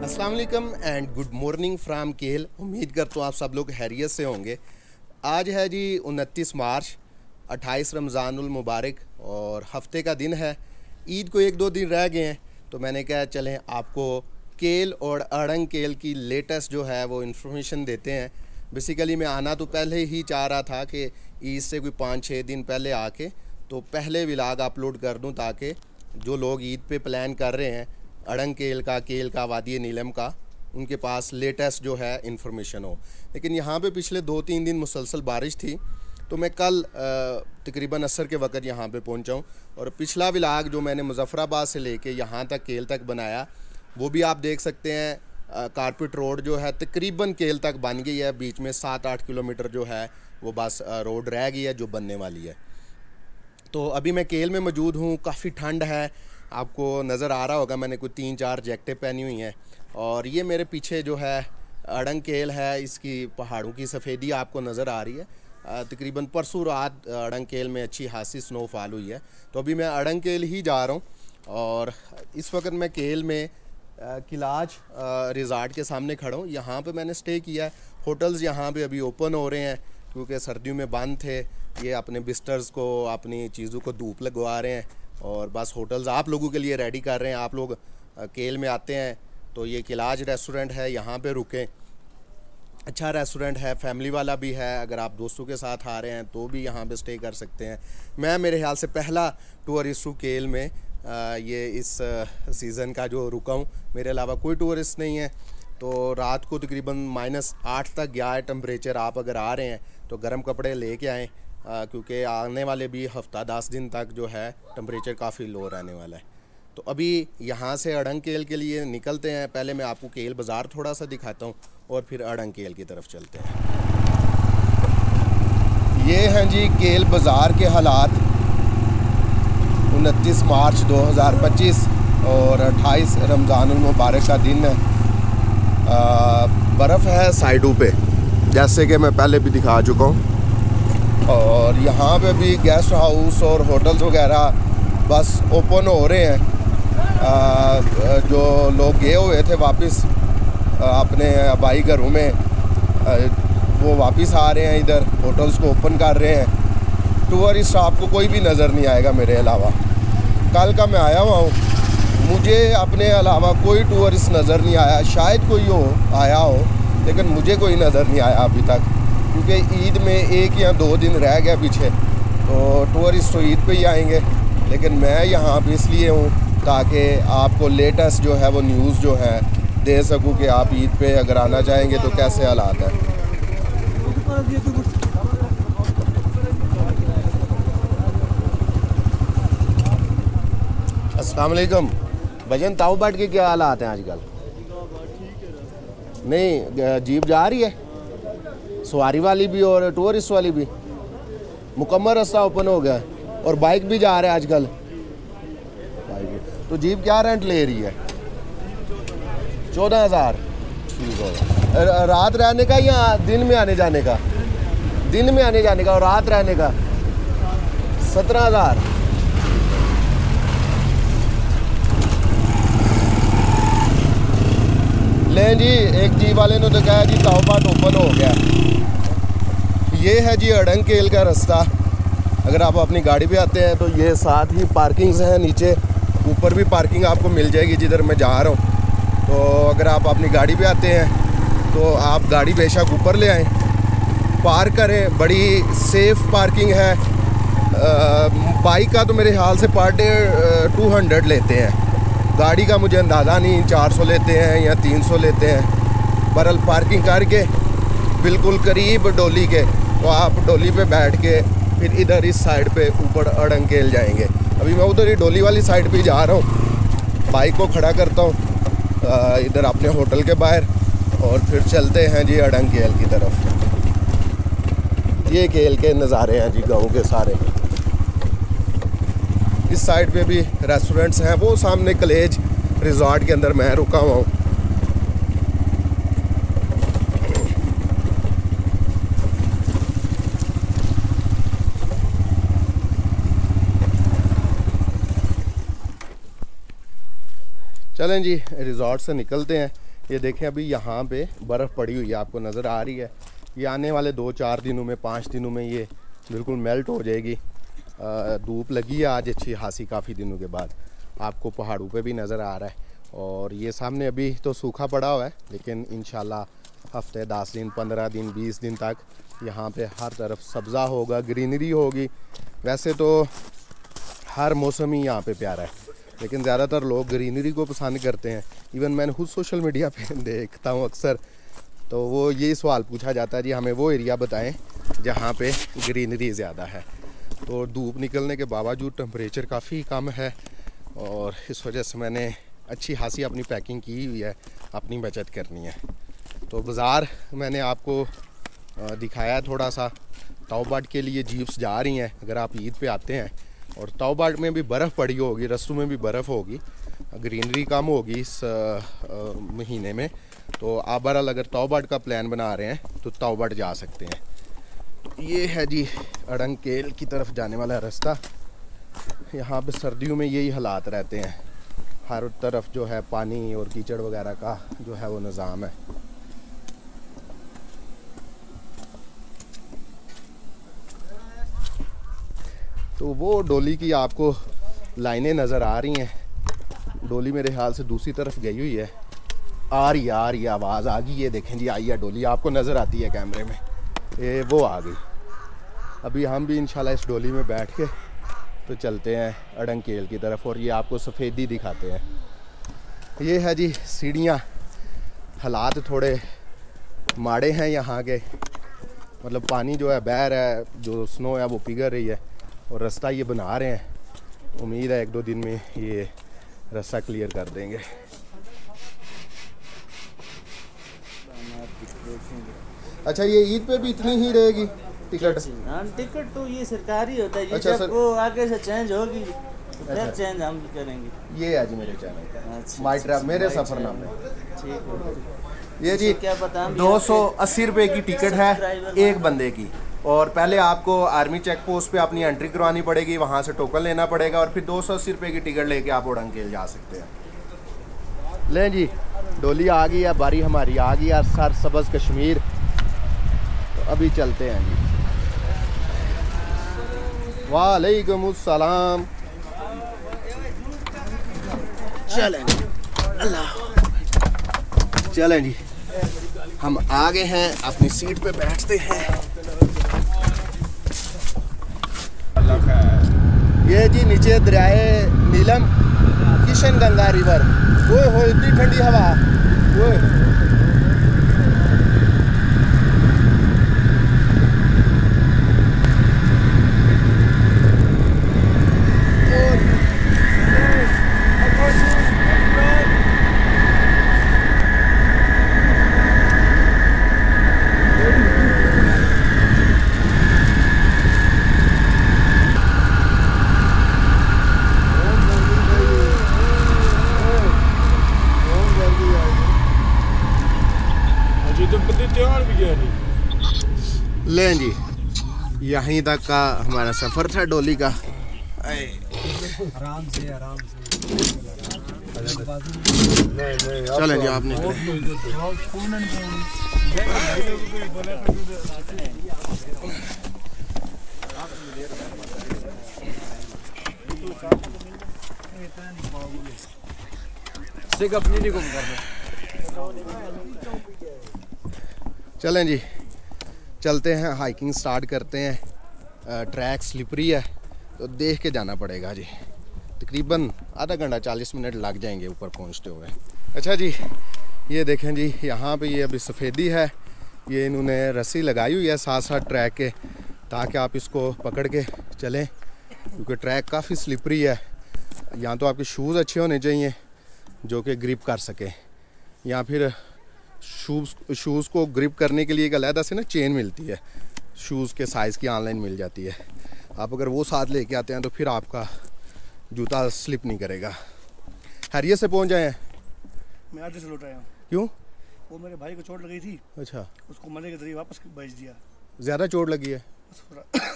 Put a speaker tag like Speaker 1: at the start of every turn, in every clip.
Speaker 1: अस्सलाम वालेकुम and good morning from केल। उम्मीद करता हूँ आप सब लोग हैरियत से होंगे। आज है जी 29 मार्च, 28 रमज़ानुल मुबारक और हफ्ते का दिन है। ईद को 1-2 दिन रह गए हैं, तो मैंने कहा चलें आपको केल और अड़ंग केल की लेटेस्ट जो है वो इन्फॉर्मेशन देते हैं। बेसिकली मैं आना तो पहले ही चाह रहा था कि ईद से कोई 5-6 दिन पहले आके तो पहले व्लॉग अपलोड कर दूं, ताकि जो लोग ईद पे प्लान कर रहे हैं अड़ंग केल का वादी नीलम का, उनके पास लेटेस्ट जो है इन्फॉर्मेशन हो। लेकिन यहाँ पे पिछले 2-3 दिन मुसलसल बारिश थी, तो मैं कल तकरीबन असर के वक़्त यहाँ पे पहुँचा हूँ। और पिछला व्लॉग जो मैंने मुजफ्फराबाद से लेके यहाँ तक केल तक बनाया, वो भी आप देख सकते हैं। कारपेट रोड जो है तकरीबन केल तक बन गई है, बीच में 7-8 किलोमीटर जो है वो बस रोड रह गई है जो बनने वाली है। तो अभी मैं केल में मौजूद हूँ। काफ़ी ठंड है, आपको नज़र आ रहा होगा मैंने कोई 3-4 जैकेटें पहनी हुई हैं। और ये मेरे पीछे जो है अड़ंग केल है, इसकी पहाड़ों की सफ़ेदी आपको नज़र आ रही है। तकरीबन परसों रात अड़ंग केल में अच्छी खासी स्नोफॉल हुई है। तो अभी मैं अड़ंग केल ही जा रहा हूँ और इस वक्त मैं केल में किलाज रिज़ॉर्ट के सामने खड़ा हूँ। यहाँ पे मैंने स्टे किया है। होटल्स यहाँ पे अभी ओपन हो रहे हैं क्योंकि सर्दियों में बंद थे। ये अपने बिस्टर्स को, अपनी चीज़ों को धूप लगवा रहे हैं और बस होटल्स आप लोगों के लिए रेडी कर रहे हैं। आप लोग केल में आते हैं तो ये किलाज रेस्टोरेंट है, यहाँ पे रुकें। अच्छा रेस्टोरेंट है, फैमिली वाला भी है। अगर आप दोस्तों के साथ आ रहे हैं तो भी यहाँ पे स्टे कर सकते हैं। मैं मेरे ख्याल से पहला टूरिस्ट हूँ केल में ये इस सीज़न का जो रुका हूँ। मेरे अलावा कोई टूरिस्ट नहीं है। तो रात को तकरीबन -8 तक गया है टेम्परेचर। आप अगर आ रहे हैं तो गर्म कपड़े लेके आएँ, क्योंकि आने वाले भी हफ्ता 10 दिन तक जो है टेम्परेचर काफ़ी लो रहने वाला है। तो अभी यहाँ से अड़ंग केल के लिए निकलते हैं। पहले मैं आपको केल बाज़ार थोड़ा सा दिखाता हूँ और फिर अड़ंग केल की तरफ चलते हैं। ये हैं जी केल बाज़ार के हालात। 29 मार्च 2025 और 28 रमज़ानुल मुबारक का दिन है। बर्फ़ है साइडों पे, जैसे कि मैं पहले भी दिखा चुका हूँ। और यहाँ पे भी गेस्ट हाउस और होटल्स वगैरह बस ओपन हो रहे हैं। जो लोग गए हुए थे वापस अपने आबाई घरों में, वो वापस आ रहे हैं इधर, होटल्स को ओपन कर रहे हैं। टूरिस्ट आपको कोई भी नज़र नहीं आएगा मेरे अलावा। कल का मैं आया हुआ हूँ, मुझे अपने अलावा कोई टूरिस्ट नज़र नहीं आया। शायद कोई आया हो, लेकिन मुझे कोई नज़र नहीं आया अभी तक, क्योंकि ईद में 1 या 2 दिन रह गया पीछे। तो टूरिस्ट तो ईद पे ही आएंगे, लेकिन मैं यहाँ पे इसलिए हूँ ताकि आपको लेटेस्ट जो है वो न्यूज़ जो है दे सकूँ कि आप ईद पे अगर आना चाहेंगे तो कैसे हालात हैं। अस्सलाम वालेकुम भजन, ताऊ बाट के क्या हालात हैं आजकल? नहीं, जीप जा रही है सवारी वाली भी और टूरिस्ट वाली भी, मुकम्मल रास्ता ओपन हो गया और बाइक भी जा रहा है आजकल। तो जीप क्या रेंट ले रही है? 14,000। ठीक होगा। रात रहने का या दिन में आने जाने का? दिन में आने जाने का और रात रहने का 17,000। ले जी, एक जी वाले ने तो कहा जी ताऊबाट ओपन हो गया। ये है जी अड़ंग केल का रास्ता। अगर आप अपनी गाड़ी पे आते हैं तो ये साथ ही पार्किंग्स हैं, नीचे ऊपर भी पार्किंग आपको मिल जाएगी जिधर मैं जा रहा हूँ। तो अगर आप अपनी गाड़ी पे आते हैं तो आप गाड़ी बेशक ऊपर ले आएँ, पार्क करें। बड़ी सेफ़ पार्किंग है। बाइक का तो मेरे ख्याल से पर डे 200 लेते हैं। गाड़ी का मुझे अंदाज़ा नहीं, 400 लेते हैं या 300 लेते हैं। बहरहाल पार्किंग करके बिल्कुल करीब डोली के, तो आप डोली पे बैठ के फिर इधर इस साइड पे ऊपर अड़ंग केल जाएंगे। अभी मैं उधर ही डोली वाली साइड पे जा रहा हूँ। बाइक को खड़ा करता हूँ इधर अपने होटल के बाहर और फिर चलते हैं जी अड़ंग केल की तरफ। ये केल के नज़ारे हैं जी गाँव के सारे। इस साइड पे भी रेस्टोरेंट्स हैं, वो सामने कलेज रिजॉर्ट के अंदर मैं रुका हुआ हूँ। चलें जी, रिजॉर्ट से निकलते हैं। ये देखें अभी यहाँ पे बर्फ़ पड़ी हुई है, आपको नज़र आ रही है। ये आने वाले 2-4 दिनों में, 5 दिनों में ये बिल्कुल मेल्ट हो जाएगी। धूप लगी है आज अच्छी खासी काफ़ी दिनों के बाद, आपको पहाड़ों पे भी नज़र आ रहा है। और ये सामने अभी तो सूखा पड़ा हुआ है, लेकिन इंशाल्लाह हफ्ते 10 दिन, 15 दिन, 20 दिन तक यहाँ पे हर तरफ सब्ज़ा होगा, ग्रीनरी होगी। वैसे तो हर मौसम ही यहाँ पे प्यारा है, लेकिन ज़्यादातर लोग ग्रीनरी को पसंद करते हैं। इवन मैंने खुद सोशल मीडिया पे देखता हूँ अक्सर, तो वो यही सवाल पूछा जाता है जी हमें वो एरिया बताएं जहाँ पे ग्रीनरी ज़्यादा है। तो धूप निकलने के बावजूद टेम्परेचर काफ़ी कम है और इस वजह से मैंने अच्छी खासी अपनी पैकिंग की हुई है, अपनी बचत करनी है। तो बाज़ार मैंने आपको दिखाया थोड़ा सा। तौबाट के लिए जीप्स जा रही हैं अगर आप ईद पे आते हैं, और तौबाट में भी बर्फ़ पड़ी होगी, रस्तों में भी बर्फ़ होगी, ग्रीनरी कम होगी इस महीने में। तो आप बहरहाल अगर तौबाट का प्लान बना रहे हैं तो तौबाट जा सकते हैं। ये है जी अड़ंगकेल की तरफ जाने वाला रास्ता। यहाँ पे सर्दियों में यही हालात रहते हैं, हर तरफ जो है पानी और कीचड़ वगैरह का जो है वो निज़ाम है। तो वो डोली की आपको लाइनें नज़र आ रही हैं। डोली मेरे ख्याल से दूसरी तरफ गई हुई है। आ रही आवाज़ आ गई, ये देखें जी आई है डोली, आपको नज़र आती है कैमरे में, ये वो आ गई। अभी हम भी इंशाल्लाह इस डोली में बैठ के तो चलते हैं अड़ंगकेल की तरफ, और ये आपको सफ़ेदी दिखाते हैं। ये है जी सीढ़ियाँ। हालात थोड़े माड़े हैं यहाँ के, मतलब पानी जो है बह रहा है, जो स्नो है वो पिघल रही है, और रास्ता ये बना रहे हैं। उम्मीद है 1-2 दिन में ये रास्ता क्लियर कर देंगे। अच्छा, ये ईद पे भी इतनी ही रहेगी टिकट?
Speaker 2: टिकट तो ये सरकारी होता है, ये
Speaker 1: अच्छा,
Speaker 2: जब वो आगे से चेंज होगी तो फिर चेंज हम भी करेंगे।
Speaker 1: ये है जी मेरे चैनल का माई ट्रैवल, मेरे सफ़रनामे।
Speaker 2: ठीक है।
Speaker 1: ये जी
Speaker 2: क्या पता,
Speaker 1: 280 रुपये की टिकट है एक बंदे की, और पहले आपको आर्मी चेक पोस्ट पे अपनी एंट्री करवानी पड़ेगी, वहाँ से टोकन लेना पड़ेगा, और फिर 280 रुपये की टिकट लेके आप अड़ंगकेल जा सकते हैं। लें जी, डोली आ गई है, बारी हमारी आ गई है, सर सब्ज़ कश्मीर। तो अभी चलते हैं जी। वालेकुम अस्सलाम। चलें अल्लाह, चलें जी, हम आ गए हैं, अपनी सीट पे बैठते हैं। ये जी नीचे दरियाए नीलम, किशन गंगा रिवर। ओए हो इतनी ठंडी हवा, ओए लें जी, यहीं तक का हमारा सफ़र था डोली का। आराम से चलें जी, आप निकले। चलें जी, चलते हैं, हाइकिंग स्टार्ट करते हैं। ट्रैक स्लिपरी है तो देख के जाना पड़ेगा जी। तकरीबन आधा घंटा 40 मिनट लग जाएंगे ऊपर पहुंचते हुए। अच्छा जी, ये देखें जी, यहाँ पे ये अभी सफ़ेदी है, ये इन्होंने रस्सी लगाई हुई है साथ साथ ट्रैक के, ताकि आप इसको पकड़ के चलें, क्योंकि ट्रैक काफ़ी स्लिपरी है। यहाँ तो आपके शूज़ अच्छे होने चाहिए जो कि ग्रिप कर सकें, या फिर शूज़ को ग्रिप करने के लिए एक अलग से ना चेन मिलती है, शूज़ के साइज़ की ऑनलाइन मिल जाती है। आप अगर वो साथ लेके आते हैं तो फिर आपका जूता स्लिप नहीं करेगा। हैरियत से पहुंच जाए हैं?
Speaker 3: मैं आधे से लौट आया हूँ।
Speaker 1: क्यों?
Speaker 3: वो मेरे भाई को चोट लगी थी।
Speaker 1: अच्छा,
Speaker 3: उसको मरने के जरिए वापस भेज दिया।
Speaker 1: ज़्यादा चोट लगी है?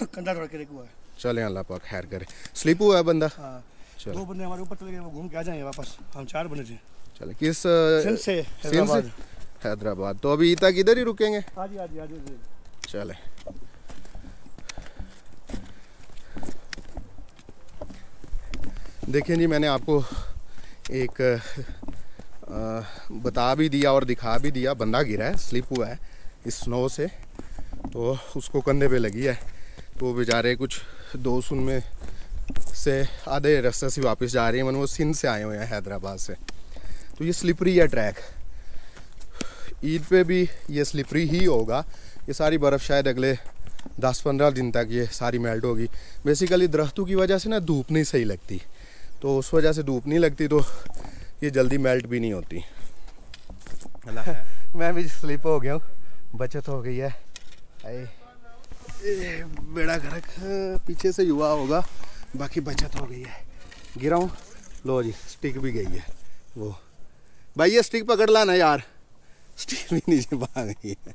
Speaker 3: कंधा थोड़ा क्रेक हुआ है।
Speaker 1: चलें, अल्लाह पाक खैर करे। स्लिप हुआ है बंदा?
Speaker 3: हाँ, 2 बंदे हमारे ऊपर चले गए, वो घूम के आ जाएंगे वापस। हम 4 बने थे।
Speaker 1: चले किस
Speaker 3: सिंध से हैदराबाद।
Speaker 1: हैदराबाद। तो अभी तक इधर ही रुकेंगे?
Speaker 3: हाँ जी हाँ जी हाँ जी।
Speaker 1: चले। देखिए जी, मैंने आपको एक बता भी दिया और दिखा भी दिया। बंदा गिरा है, स्लिप हुआ है इस स्नो से, तो उसको कंधे पे लगी है। तो बेचारे कुछ दोस्त उनमें से आधे रास्ते से वापस जा रहे हैं, मन वो सिंध से आए हुए हैं, हैदराबाद से। तो ये स्लिपरी है ट्रैक। ईद पे भी ये स्लिपरी ही होगा। ये सारी बर्फ़ शायद अगले 10-15 दिन तक ये सारी मेल्ट होगी। बेसिकली दरख्तों की वजह से ना धूप नहीं सही लगती, तो उस वजह से धूप नहीं लगती, तो ये जल्दी मेल्ट भी नहीं होती। मैं भी स्लिप हो गया हूँ, बचत हो गई है। बेड़ा गर्क पीछे से युवा होगा, बाकी बचत हो गई है। गिरा हूँ, लो जी स्टिक भी गई है। वो भाई ये स्टिक पकड़ लाना यार, स्टिक भी नीचे भाग गई है।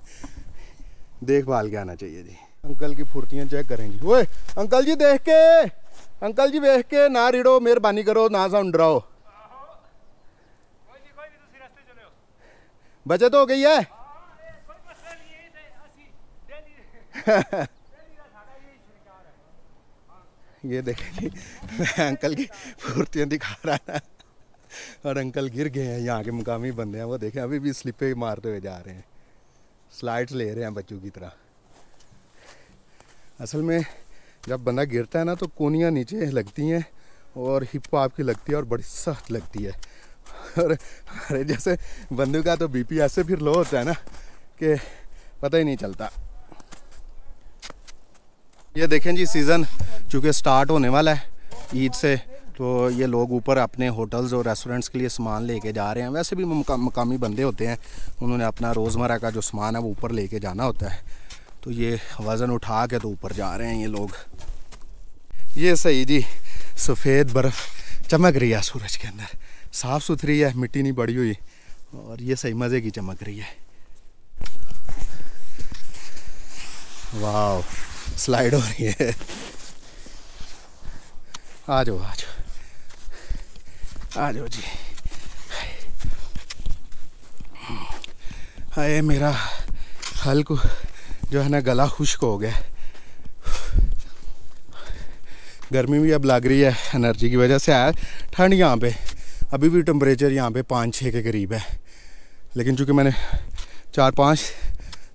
Speaker 1: देखभाल के आना चाहिए जी। अंकल की फुर्तियाँ चेक करेंगी। ओए अंकल जी देख के, अंकल जी देख के ना रिड़ो, मेहरबानी करो ना साउंड डराओ। बचत हो गई है। ये देखें जी, मैं अंकल की फुर्तियाँ दिखा रहा था और अंकल गिर गए हैं। यहाँ के मुकामी बंदे हैं, वो देखें अभी भी स्लिपे मारते हुए जा रहे हैं, स्लाइड्स ले रहे हैं बच्चों की तरह। असल में जब बंदा गिरता है ना, तो कोनियाँ नीचे लगती हैं और हिप आपकी लगती है और बड़ी सख्त लगती है। और हमारे जैसे बंदे का तो बीपी ऐसे फिर लो होता है ना कि पता ही नहीं चलता। ये देखें जी, सीज़न चूँकि स्टार्ट होने वाला है ईद से, तो ये लोग ऊपर अपने होटल्स और रेस्टोरेंट्स के लिए सामान लेके जा रहे हैं। वैसे भी मकामी बंदे होते हैं, उन्होंने अपना रोज़मर्रा का जो सामान है वो ऊपर लेके जाना होता है, तो ये वज़न उठा के तो ऊपर जा रहे हैं ये लोग। ये सही जी, सफ़ेद बर्फ़ चमक रही है सूरज के अंदर, साफ़ सुथरी है, मिट्टी नहीं बड़ी हुई, और ये सही मज़े की चमक रही है। वाह, स्लाइड हो रही है। आ जाओ आ जाओ आ जाओ जी। हाय मेरा हल्क जो है ना गला खुश्क हो गया। गर्मी भी अब लग रही है, एनर्जी की वजह से आया। ठंड यहाँ पे अभी भी टेम्परेचर यहाँ पे 5-6 के करीब है, लेकिन चूँकि मैंने 4-5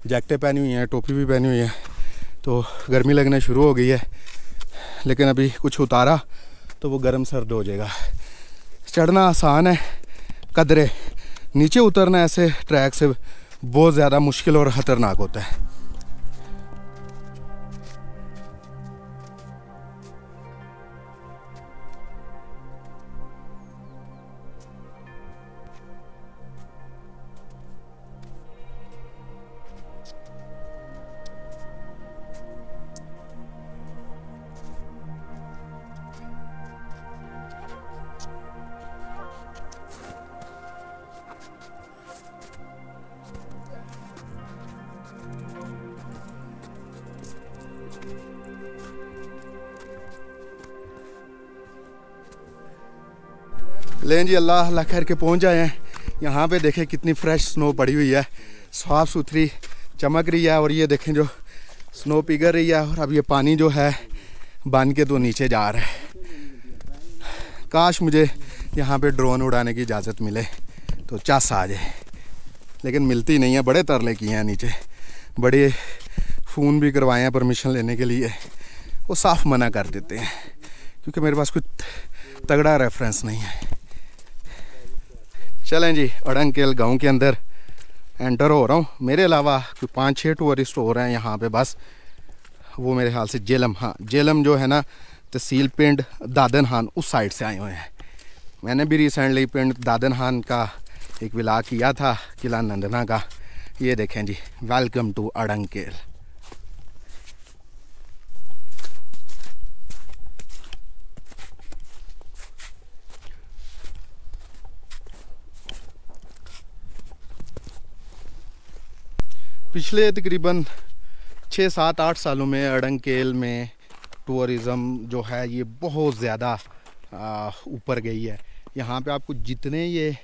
Speaker 1: जैकेटें पहनी हुई हैं, टोपी भी पहनी हुई है, तो गर्मी लगना शुरू हो गई है। लेकिन अभी कुछ उतारा तो वो गर्म सर्द हो जाएगा। चढ़ना आसान है कदरे, नीचे उतरना ऐसे ट्रैक से बहुत ज़्यादा मुश्किल और ख़तरनाक होता है। लें जी, अल्लाह अल्लाह खैर के पहुंच जाए हैं। यहाँ पे देखें कितनी फ्रेश स्नो पड़ी हुई है, साफ़ सुथरी चमक रही है। और ये देखें जो स्नो पिघल रही है, और अब ये पानी जो है बन के तो नीचे जा रहा है। काश मुझे यहाँ पे ड्रोन उड़ाने की इजाज़त मिले तो चस आ जाए, लेकिन मिलती नहीं है। बड़े तरले किए हैं नीचे, बड़े फ़ोन भी करवाए हैं परमिशन लेने के लिए, वो साफ़ मना कर देते हैं क्योंकि मेरे पास कुछ तगड़ा रेफरेंस नहीं है। चलें जी, अड़ंकेल गांव के अंदर एंटर हो रहा हूँ। मेरे अलावा कोई 5-6 टूरिस्ट हो रहे हैं यहाँ पे बस। वो मेरे ख्याल से जेलम, हाँ जेलम जो है ना तहसील पिंड दादनहान, उस साइड से आए हुए हैं। मैंने भी रिसेंटली पिंड दादनहान का एक व्लॉग किया था, किला नंदना का। ये देखें जी, वेलकम टू अड़ंकेल। पिछले तकरीबन 6-7-8 सालों में अड़ंकेल में टूरिज़म जो है ये बहुत ज़्यादा ऊपर गई है। यहाँ पे आपको जितने ये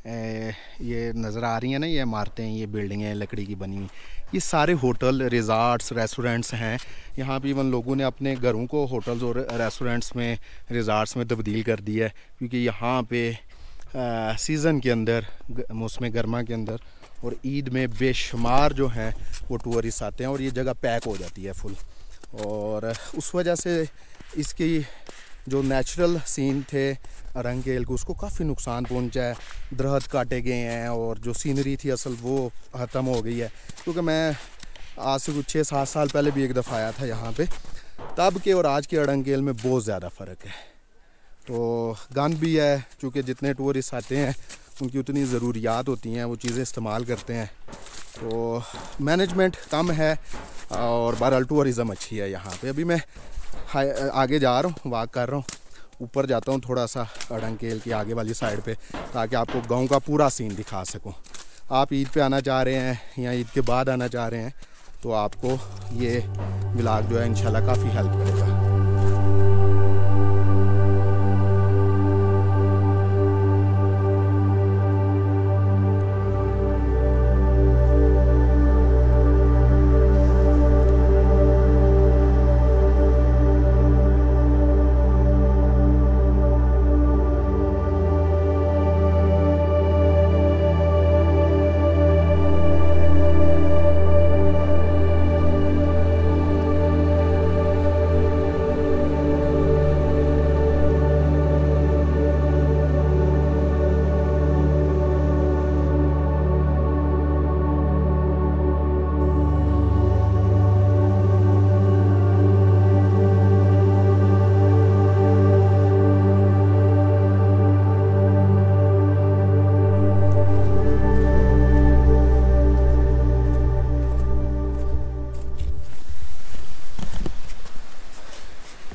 Speaker 1: ये नज़र आ रही हैं ना, ये इमारतें, ये बिल्डिंगें लकड़ी की बनी हुई, ये सारे होटल, रिज़ॉर्ट्स, रेस्टोरेंट्स हैं। यहाँ पे इवन लोगों ने अपने घरों को होटल्स और रेस्टोरेंट्स में, रिज़ॉर्ट्स में तब्दील कर दिया है, क्योंकि यहाँ पे सीज़न के अंदर, मौसम गर्मा के अंदर और ईद में बेशुमार जो हैं वो टूरिस्ट आते हैं और ये जगह पैक हो जाती है फुल। और उस वजह से इसकी जो नेचुरल सीन थे अरंगेल को, उसको काफ़ी नुकसान पहुंचा है। दरख्त काटे गए हैं और जो सीनरी थी असल वो ख़त्म हो गई है। क्योंकि मैं आज से कुछ 6-7 साल पहले भी एक दफ़ा आया था यहाँ पे, तब के और आज के अरंगेल में बहुत ज़्यादा फ़र्क है। तो गंद भी है, चूँकि जितने टूरिस्ट आते हैं उनकी उतनी ज़रूरियात होती हैं, वो चीज़ें इस्तेमाल करते हैं। तो मैनेजमेंट कम है और बहरहाल टूरिज़म अच्छी है यहाँ पे। अभी मैं आगे जा रहा हूँ, वॉक कर रहा हूँ, ऊपर जाता हूँ थोड़ा सा अरंगेल की आगे वाली साइड पे, ताकि आपको गांव का पूरा सीन दिखा सकूँ। आप ईद पे आना चाह रहे हैं या ईद के बाद आना चाह रहे हैं तो आपको ये व्लॉग जो है इंशाल्लाह काफ़ी हेल्प करेगा।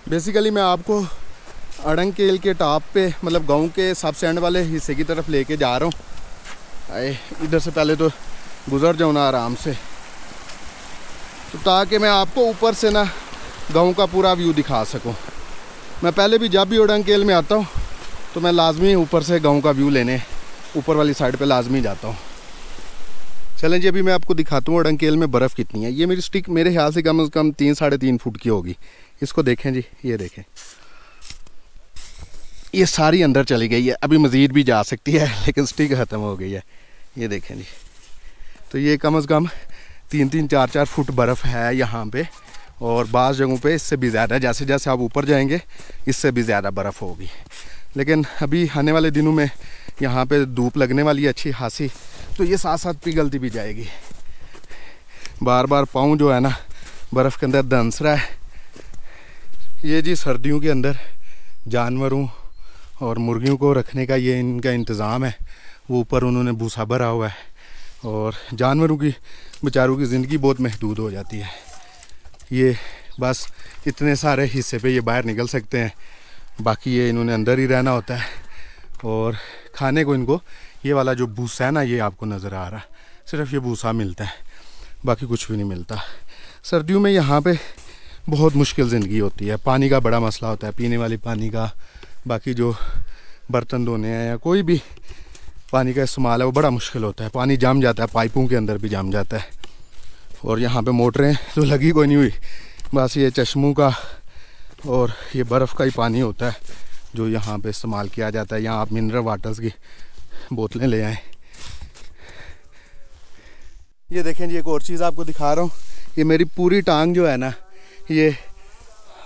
Speaker 1: बेसिकली मैं आपको अरंगेल के टॉप पे, मतलब गांव के सबसे एंड वाले हिस्से की तरफ लेके जा रहा हूँ। इधर से पहले तो गुज़र जाऊँ ना आराम से, तो ताकि मैं आपको ऊपर से ना गांव का पूरा व्यू दिखा सकूँ। मैं पहले भी जब भी अरंगेल में आता हूँ तो मैं लाजमी ऊपर से गांव का व्यू लेने ऊपर वाली साइड पे लाजमी जाता हूँ। चलें जी, अभी मैं आपको दिखाता हूँ अरंगेल में बर्फ़ कितनी है। ये मेरी स्टिक मेरे ख्याल से कम 3-3.5 फुट की होगी। इसको देखें जी, ये देखें, ये सारी अंदर चली गई है। अभी मज़ीद भी जा सकती है लेकिन स्टिक ख़त्म हो गई है। ये देखें जी, तो ये कम से कम 3-4 फुट बर्फ़ है यहाँ पे, और बाज़ जगहों पे इससे भी ज़्यादा। जैसे जैसे आप ऊपर जाएंगे इससे भी ज़्यादा बर्फ़ होगी। लेकिन अभी आने वाले दिनों में यहाँ पे धूप लगने वाली है अच्छी खासी, तो ये साथ साथ पिघलती भी जाएगी। बार बार पाँव जो है ना बर्फ़ के अंदर दंस रहा है। ये जी सर्दियों के अंदर जानवरों और मुर्गियों को रखने का ये इनका इंतज़ाम है। वो ऊपर उन्होंने भूसा भरा हुआ है और जानवरों की बेचारों की ज़िंदगी बहुत महदूद हो जाती है। ये बस इतने सारे हिस्से पे ये बाहर निकल सकते हैं, बाकी ये इन्होंने अंदर ही रहना होता है। और खाने को इनको ये वाला जो भूसा है ना, ये आपको नज़र आ रहा है, सिर्फ ये भूसा मिलता है, बाकी कुछ भी नहीं मिलता। सर्दियों में यहाँ पे बहुत मुश्किल ज़िंदगी होती है। पानी का बड़ा मसला होता है, पीने वाली पानी का, बाकी जो बर्तन धोने हैं या कोई भी पानी का इस्तेमाल है वो बड़ा मुश्किल होता है। पानी जम जाता है, पाइपों के अंदर भी जम जाता है। और यहाँ पे मोटरें तो लगी कोई नहीं हुई, बस ये चश्मों का और ये बर्फ़ का ही पानी होता है जो यहाँ पे इस्तेमाल किया जाता है। यहाँ आप मिनरल वाटर्स की बोतलें ले आएँ। ये देखें जी, एक और चीज़ आपको दिखा रहा हूँ। ये मेरी पूरी टांग जो है ना, ये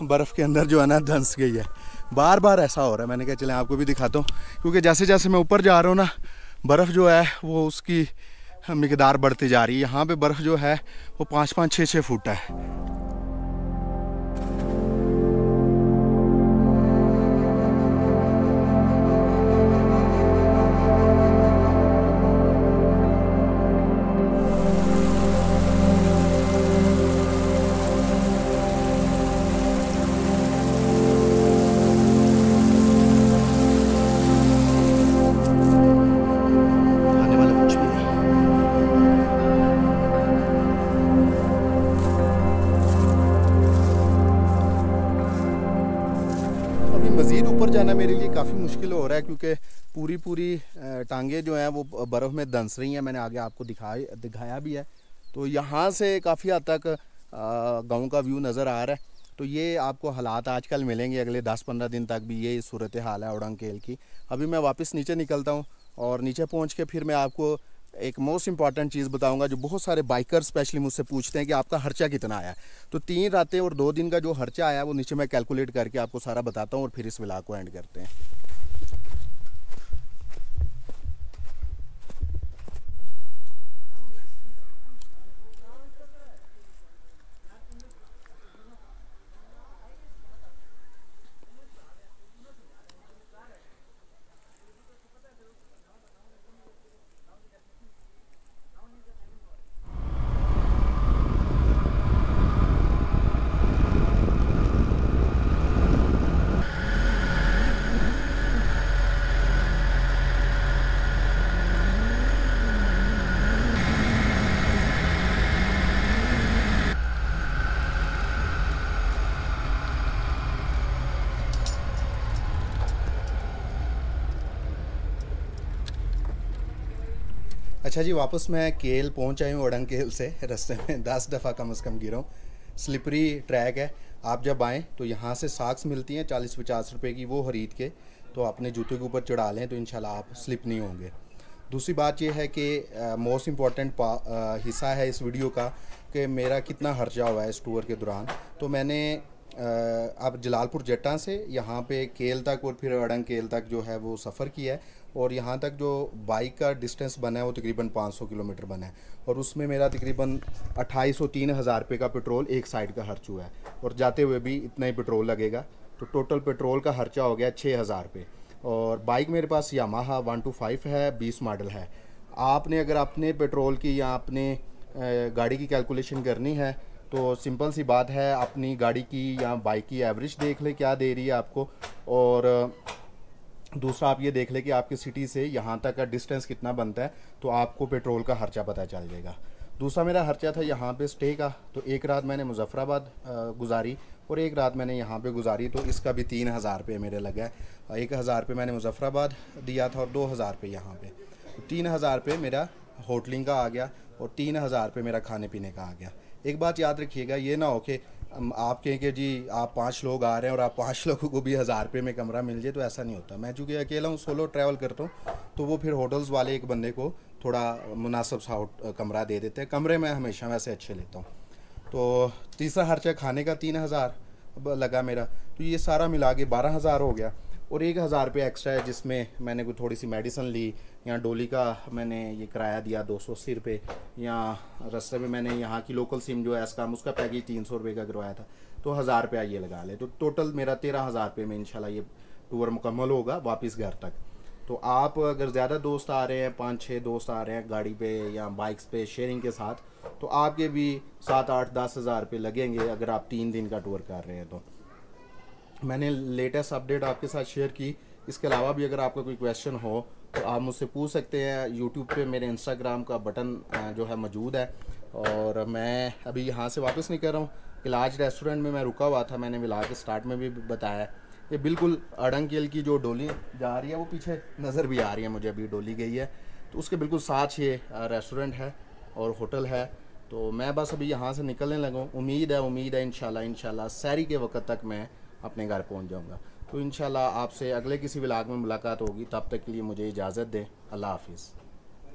Speaker 1: बर्फ़ के अंदर जो है ना धंस गई है। बार बार ऐसा हो रहा है। मैंने कहा चलें आपको भी दिखाता हूँ, क्योंकि जैसे जैसे मैं ऊपर जा रहा हूँ ना, बर्फ़ जो है वो उसकी मिकदार बढ़ती जा रही है। यहाँ पे बर्फ़ जो है वो 5-5, 6-6 फुट है। मज़ीद ऊपर जाना मेरे लिए काफ़ी मुश्किल हो रहा है, क्योंकि पूरी टांगे जो हैं वो बर्फ़ में दंस रही हैं। मैंने आगे आपको दिखाया भी है। तो यहाँ से काफ़ी हद तक गांव का व्यू नज़र आ रहा है। तो ये आपको हालात आजकल मिलेंगे, अगले 10-15 दिन तक भी ये सूरत हाल है उड़न केल की। अभी मैं वापस नीचे निकलता हूँ और नीचे पहुँच के फिर मैं आपको एक मोस्ट इंपॉर्टेंट चीज़ बताऊंगा जो बहुत सारे बाइकर स्पेशली मुझसे पूछते हैं कि आपका खर्चा कितना आया। तो 3 रातें और 2 दिन का जो खर्चा आया वो नीचे मैं कैलकुलेट करके आपको सारा बताता हूँ और फिर इस व्लॉग को एंड करते हैं। अच्छा जी, वापस मैं केल पहुंच आई हूँ उड़न केल से। रास्ते में 10 दफ़ा कम से कम गिरा हूँ। स्लिपरी ट्रैक है। आप जब आएँ तो यहाँ से साक्स मिलती हैं 40-50 रुपए की, वो खरीद के तो अपने जूते के ऊपर चढ़ा लें तो इंशाल्लाह आप स्लिप नहीं होंगे। दूसरी बात ये है कि मोस्ट इम्पॉर्टेंट हिस्सा है इस वीडियो का कि मेरा कितना खर्चा हुआ है इस टूर के दौरान। तो मैंने अब जलालपुर जट्टा से यहाँ पे केल तक और फिर उड़न केल तक जो है वो सफ़र किया है और यहाँ तक जो बाइक का डिस्टेंस बना है वो तकरीबन 500 किलोमीटर बना है और उसमें मेरा तकरीबन 2800-3000 रुपये का पेट्रोल एक साइड का खर्च हुआ है और जाते हुए भी इतना ही पेट्रोल लगेगा। तो टोटल पेट्रोल का खर्चा हो गया 6000 रुपये। और बाइक मेरे पास यामाहा 125 है, 20 मॉडल है। आपने अगर अपने पेट्रोल की या अपने गाड़ी की कैलकुलेशन करनी है तो सिंपल सी बात है, अपनी गाड़ी की या बाइक की एवरेज देख ले क्या दे रही है आपको, और दूसरा आप ये देख ले कि आपकी सिटी से यहाँ तक का डिस्टेंस कितना बनता है, तो आपको पेट्रोल का खर्चा पता चल जाएगा। दूसरा मेरा खर्चा था यहाँ पे स्टे का। तो एक रात मैंने मुजफ्फराबाद गुजारी और एक रात मैंने यहाँ पे गुजारी, तो इसका भी 3000 रुपये मेरे लगा है। 1000 रुपये मैंने मुजफ्फराबाद दिया था और 2000 रुपये यहाँ पे। 3000 रुपये मेरा होटलिंग का आ गया और 3000 रुपये मेरा खाने पीने का आ गया। एक बात याद रखिएगा, ये ना हो कि आप कहें कि जी आप 5 लोग आ रहे हैं और आप 5 लोगों को भी 1000 रुपये में कमरा मिल जाए, तो ऐसा नहीं होता। मैं चूँकि अकेला हूँ, सोलो ट्रैवल करता हूँ, तो वो फिर होटल्स वाले एक बंदे को थोड़ा मुनासिब सा कमरा दे देते हैं। कमरे मैं हमेशा वैसे अच्छे लेता हूँ। तो तीसरा खर्चा खाने का 3000 लगा मेरा, तो ये सारा मिला के 12000 हो गया। और 1000 रुपये एक्स्ट्रा है जिसमें मैंने कोई थोड़ी सी मेडिसिन ली, या डोली का मैंने ये किराया दिया 280 रुपये, या रास्ते में मैंने यहाँ की लोकल सिम जो है एस्कॉम उसका पैकेज 300 रुपये का करवाया था, तो 1000 रुपया ये लगा ले। तो टोटल मेरा 13000 रुपये में इंशाल्लाह ये टूर मुकम्मल होगा वापस घर तक। तो आप अगर ज़्यादा दोस्त आ रहे हैं, 5-6 दोस्त आ रहे हैं गाड़ी पे या बाइक्स पे शेयरिंग के साथ, तो आपके भी 7-8-10 हज़ार रुपये लगेंगे अगर आप 3 दिन का टूर कर रहे हैं। तो मैंने लेटेस्ट अपडेट आपके साथ शेयर की। इसके अलावा भी अगर आपका कोई क्वेश्चन हो तो आप मुझसे पूछ सकते हैं। यूट्यूब पे मेरे इंस्टाग्राम का बटन जो है मौजूद है। और मैं अभी यहाँ से वापस नहीं कर रहा हूँ। इलाज रेस्टोरेंट में मैं रुका हुआ था, मैंने मिला के स्टार्ट में भी बताया। ये बिल्कुल उड़न केल की जो डोली जा रही है वो पीछे नज़र भी आ रही है मुझे, अभी डोली गई है, तो उसके बिल्कुल साथ ये रेस्टोरेंट है और होटल है। तो मैं बस अभी यहाँ से निकलने लगा हूँ। उम्मीद है इंशाल्लाह सहरी के वक्त तक मैं अपने घर पहुंच जाऊंगा। तो इंशाल्लाह आपसे अगले किसी व्लॉग में मुलाकात होगी। तब तक के लिए मुझे इजाज़त दें। अल्लाह हाफिज़।